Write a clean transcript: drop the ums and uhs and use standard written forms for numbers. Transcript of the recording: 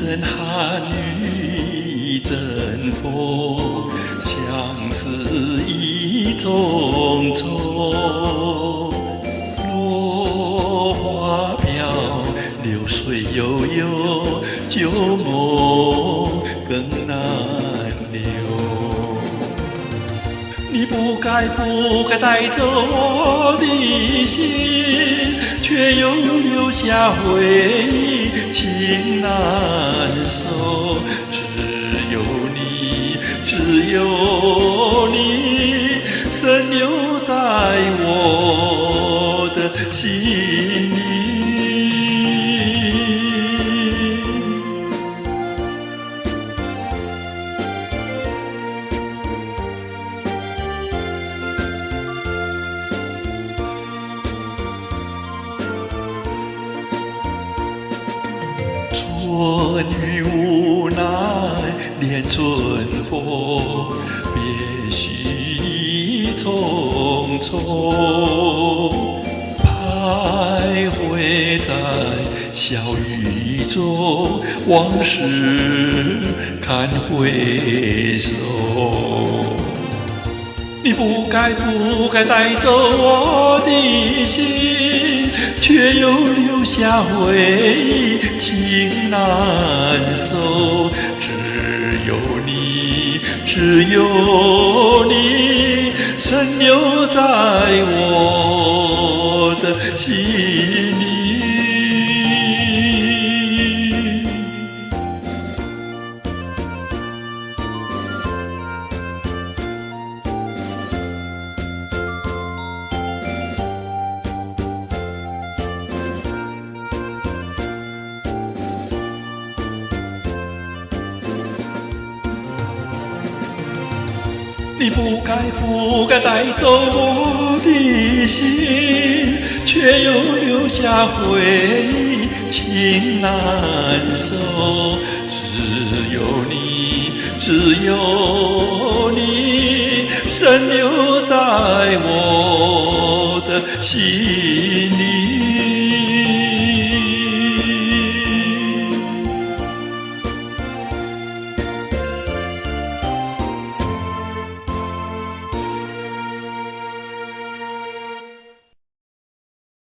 阵寒雨一阵风，相思意重重。落花飘，流水悠悠，旧梦更难留。你不该带走我的心，却又留下回忆，情难收。只有你，深留在我的心里。春雨无奈恋春风，别绪匆匆，徘徊在小雨中，往事看回首。你不该带走我的心，却又留下回忆，情难收。只有你，深留在我的心里。你不该带走我的心，却又留下回忆，情难收。只有你，深留在我的心里。